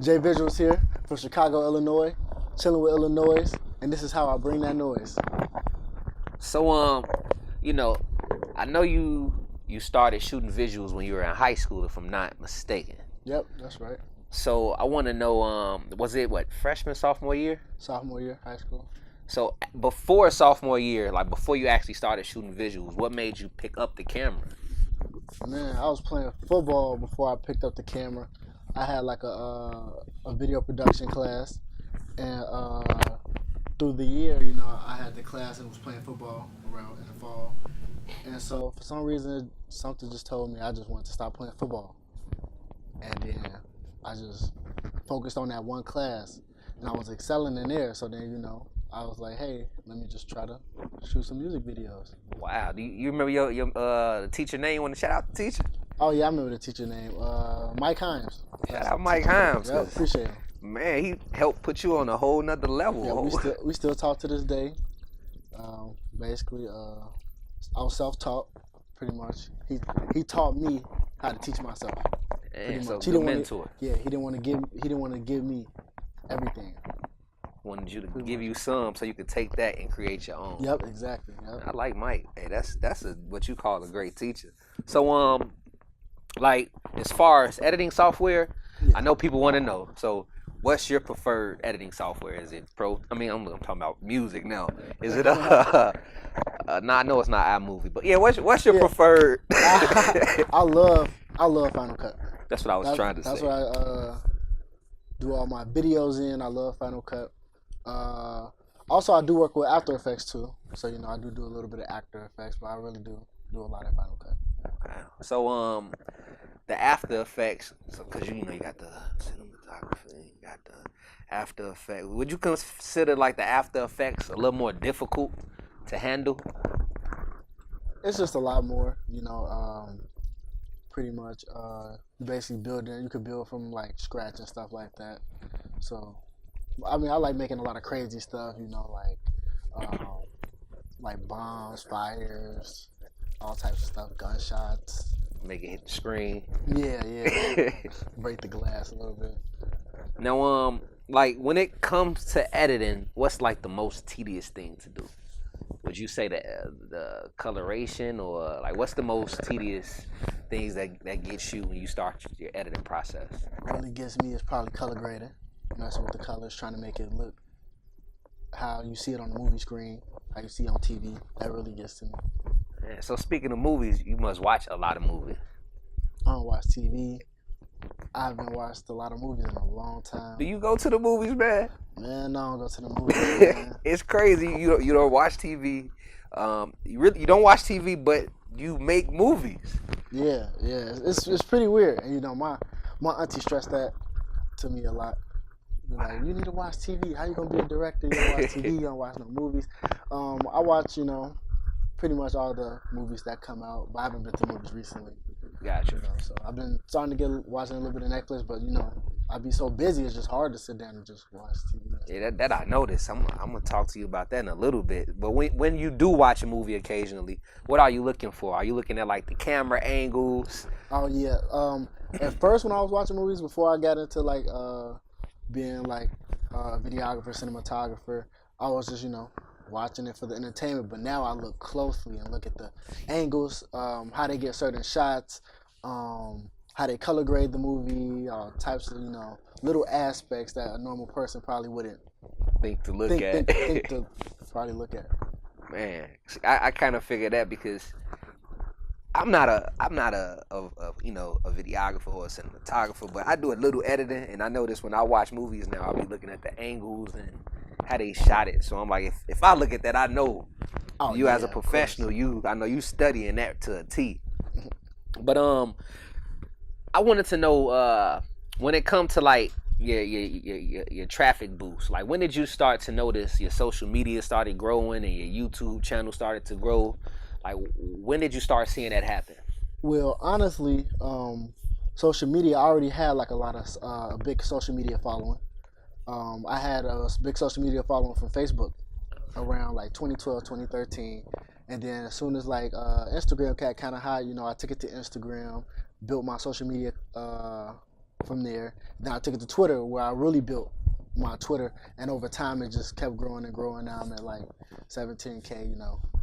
Jay Visuals here from Chicago, Illinois, chilling with iLLANOiZE, and this is how I bring that noise. So you know, I know you started shooting visuals when you were in high school, if I'm not mistaken. Yep, that's right. So I want to know, was it what, freshman, sophomore year? Sophomore year, high school. So before sophomore year, like before you actually started shooting visuals, what made you pick up the camera? Man, I was playing football before I picked up the camera. I had like a video production class, and through the year, I had the class and was playing football around in the fall. And so for some reason, something just told me I just wanted to stop playing football. And then I just focused on that one class, and I was excelling in there. So then, I was like, hey, let me just try to shoot some music videos. Wow, do you remember your teacher name? You want to shout out the teacher? Oh yeah, I remember the teacher name, Mike Himes. Shout out Mike Himes. Yep, appreciate him. Man, he helped put you on a whole nother level. Yeah, we still talk to this day. Basically, I was self-taught, pretty much. He taught me how to teach myself. And so He the mentor. he didn't want to give me everything. Wanted you to give you some so you could take that and create your own. Yep, exactly. Yep. I like Mike. Hey, that's what you call a great teacher. So like as far as editing software, Yeah. I know people want to know. So what's your preferred editing software? Is it Pro? I mean, I'm talking about music now. Is it no, I know it's not iMovie, but yeah, what's your preferred? I love Final Cut. That's what I was trying to say. That's what I do all my videos in. I love Final Cut. Also, I do work with After Effects too. So I do a little bit of After Effects, but I really do a lot of Final Cut. Okay. So the After Effects, because you got the cinematographer, you got the After Effects. Would you consider like the After Effects a little more difficult to handle? It's just a lot more, pretty much. You basically you could build from like scratch and stuff like that. So, I mean, I like making a lot of crazy stuff, like bombs, fires, all types of stuff, gunshots. Make it hit the screen. Yeah. Break the glass a little bit. Now, like when it comes to editing, what's like the most tedious thing to do? Would you say the coloration, or like what's the most tedious things that gets you when you start your editing process? What really gets me is probably color grading, messing with the colors, trying to make it look how you see it on the movie screen, how you see it on TV. That really gets to me. Yeah, so speaking of movies, you must watch a lot of movies. I don't watch TV. I haven't watched a lot of movies in a long time. Do you go to the movies, man? Man, no, I don't go to the movies, man. It's crazy. You don't watch TV. You don't watch TV, but you make movies. Yeah. It's pretty weird. And my auntie stressed that to me a lot. Like, you need to watch TV. How you gonna be a director? You don't watch TV. You don't watch no movies. I watch pretty much all the movies that come out, but I haven't been to movies recently. Gotcha. So I've been starting to get watching a little bit of Netflix, but I'd be so busy, it's just hard to sit down and just watch TV. Yeah, that I noticed. I'm gonna talk to you about that in a little bit. But when you do watch a movie occasionally, what are you looking for? Are you looking at like the camera angles? Oh yeah. At first, when I was watching movies, before I got into like being like a videographer, cinematographer, I was just watching it for the entertainment. But now I look closely and look at the angles, how they get certain shots, how they color grade the movie, all types of little aspects that a normal person probably wouldn't think to look at. Think to probably look at. Man, I kind of figured that because I'm not a videographer or a cinematographer, but I do a little editing, and I notice when I watch movies now, I'll be looking at the angles and how they shot it. So I'm like, if I look at that, I know as a professional, I know you studying that to a T. But I wanted to know when it comes to like your traffic boost. Like, when did you start to notice your social media started growing and your YouTube channel started to grow? Like, when did you start seeing that happen? Well, honestly, social media, I already had like a big social media following. I had a big social media following from Facebook around like 2012, 2013. And then as soon as like Instagram got kind of hot, I took it to Instagram, built my social media from there. Then I took it to Twitter, where I really built my Twitter, and over time it just kept growing and growing. Now I'm at like 17K.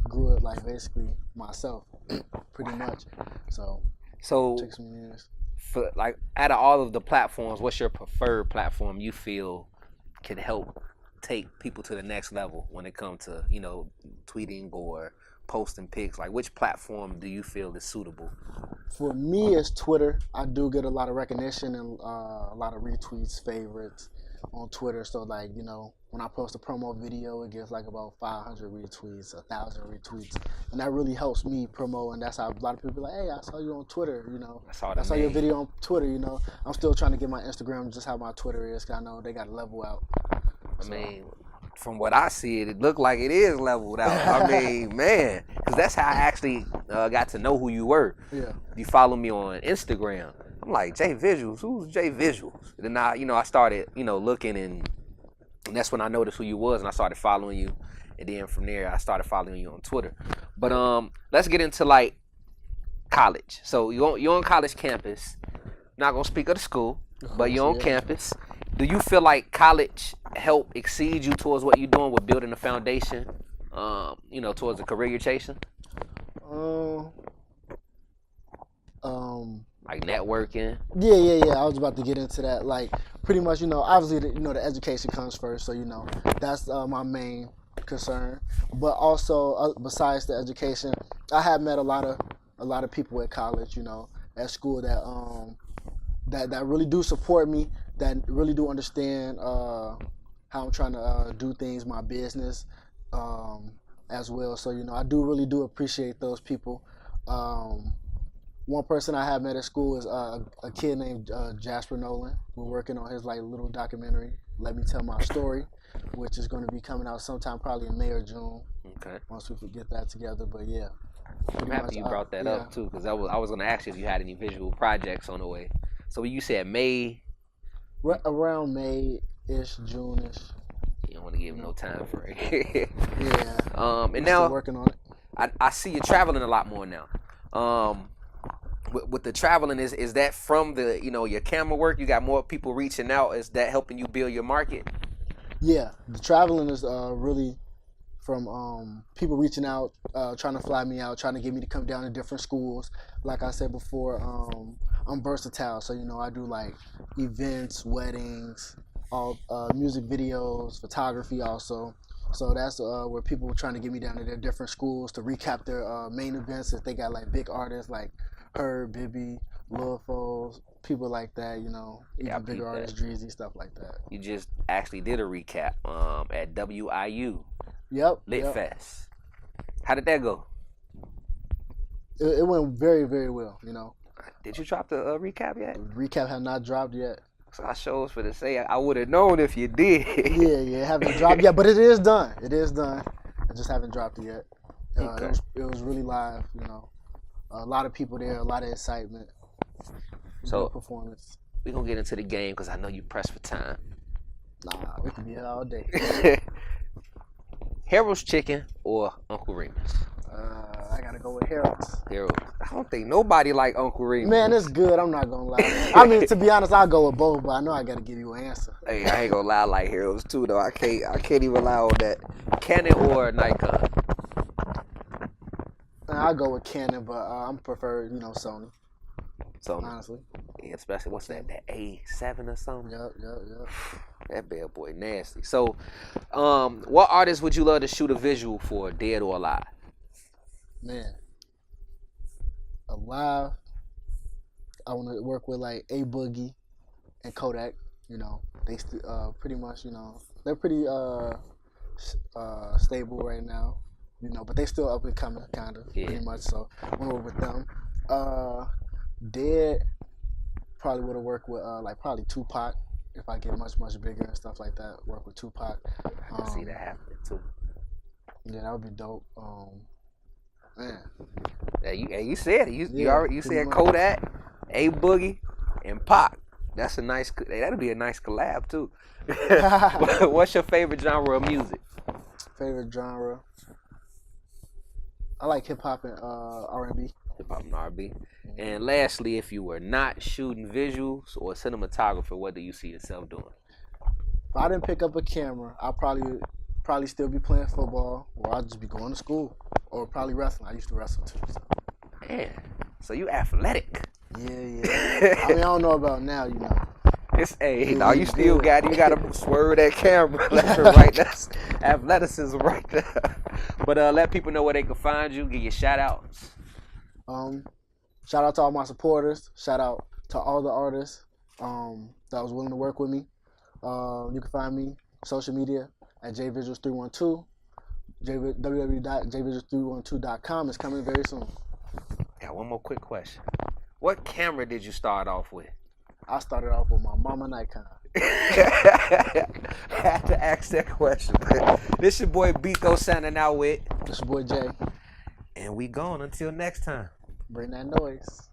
Grew it like basically myself, pretty much. So it took some years. For like out of all of the platforms, what's your preferred platform you feel can help take people to the next level when it comes to tweeting or posting pics? Like, which platform do you feel is suitable? For me, it's Twitter. I do get a lot of recognition and a lot of retweets, favorites on Twitter. So like, when I post a promo video, it gets like about 500 retweets, 1,000 retweets, and that really helps me promote. And that's how a lot of people are like, hey, I saw you on Twitter. I saw your video on Twitter. I'm still trying to get my Instagram just how my Twitter is, 'cause I know they got to level out. I mean, from what I see, it looked like it is leveled out. I mean, man, because that's how I actually got to know who you were. Yeah. You follow me on Instagram. I'm like, J Visuals, who's J Visuals? And then I started, looking, and that's when I noticed who you was, and I started following you. And then from there, I started following you on Twitter. But let's get into like college. So you're on college campus. Not gonna speak of the school, but you're on campus. Do you feel like college helped exceed you towards what you're doing with building a foundation, towards the career you're chasing? Like networking? Yeah. I was about to get into that. Like, pretty much, obviously, the education comes first. So, that's my main concern. But also, besides the education, I have met a lot of people at college, at school that really do support me, that really do understand how I'm trying to do things, my business, as well. So, I really do appreciate those people. One person I have met at school is a kid named Jasper Nolan. We're working on his like little documentary, Let Me Tell My Story, which is going to be coming out sometime probably in May or June. Okay. Once we could get that together, but yeah. I'm happy you brought that up too, because I was going to ask you if you had any visual projects on the way. So you said May? Around May-ish, June-ish. You don't want to give no time frame. Yeah. And now still working on it. I see you traveling a lot more now. With the traveling, is that from the your camera work? You got more people reaching out. Is that helping you build your market? Yeah, the traveling is really from people reaching out, trying to fly me out, trying to get me to come down to different schools. Like I said before, I'm versatile, so I do like events, weddings, all music videos, photography also. So that's where people were trying to get me down to their different schools to recap their main events. If they got like big artists like her, Bibby, Lil Foles, people like that, even bigger artists, Dreezy, stuff like that. You just actually did a recap at WIU. Yep. Lit Fest. How did that go? It went very, very well, Did you drop the recap yet? The recap have not dropped yet. So I shows for to say I would have known if you did. Yeah, haven't dropped yet, but it is done. I just haven't dropped it yet. Okay. It was really live, A lot of people there, a lot of excitement. So performance. We're gonna get into the game because I know you pressed for time. Nah, we can be here all day. Harold's Chicken or Uncle Remus? I gotta go with Harold's. Harold. I don't think nobody like Uncle Remus. Man, it's good. I'm not gonna lie. I mean, to be honest, I'll go with both, but I know I gotta give you an answer. Hey, I ain't gonna lie, I like Harold's too though. I can't even lie on that. Canon or Nikon? I'll go with Canon, but I'm prefer Sony. Sony. Honestly. Yeah, especially what's that A7 or something? Yep. That bad boy nasty. So, what artist would you love to shoot a visual for, dead or alive? Man, alive, I want to work with like A Boogie and Kodak. They pretty much, they're pretty stable right now. But they still up and coming, kind of, pretty much. So I want to work with them. Dead, probably would have worked with like probably Tupac if I get much bigger and stuff like that. Work with Tupac. I can see that happening too. Yeah, that would be dope. Man. Yeah, you said it. You said Kodak, A Boogie, and Pac. That's a nice. That'll be a nice collab too. What's your favorite genre of music? Favorite genre? I like hip hop and R&B. Hip hop and R&B. And lastly, if you were not shooting visuals or cinematographer, what do you see yourself doing? If I didn't pick up a camera, I'll probably still be playing football, or I'll just be going to school, or probably wrestling. I used to wrestle too. So. Man, so you athletic. Yeah. I mean, I don't know about now, you know. It's you still gotta swerve that camera left and right. That's athleticism right there. But let people know where they can find you. Give your shout outs. Shout out to all my supporters. Shout out to all the artists that was willing to work with me. You can find me social media at jvisuals312. www.jvisuals312.com is coming very soon. Got one more quick question. What camera did you start off with? I started off with my mama Nikon. Had to ask that question. This your boy Biko signing out with. This your boy Jay. And we gone until next time. Bring that noise.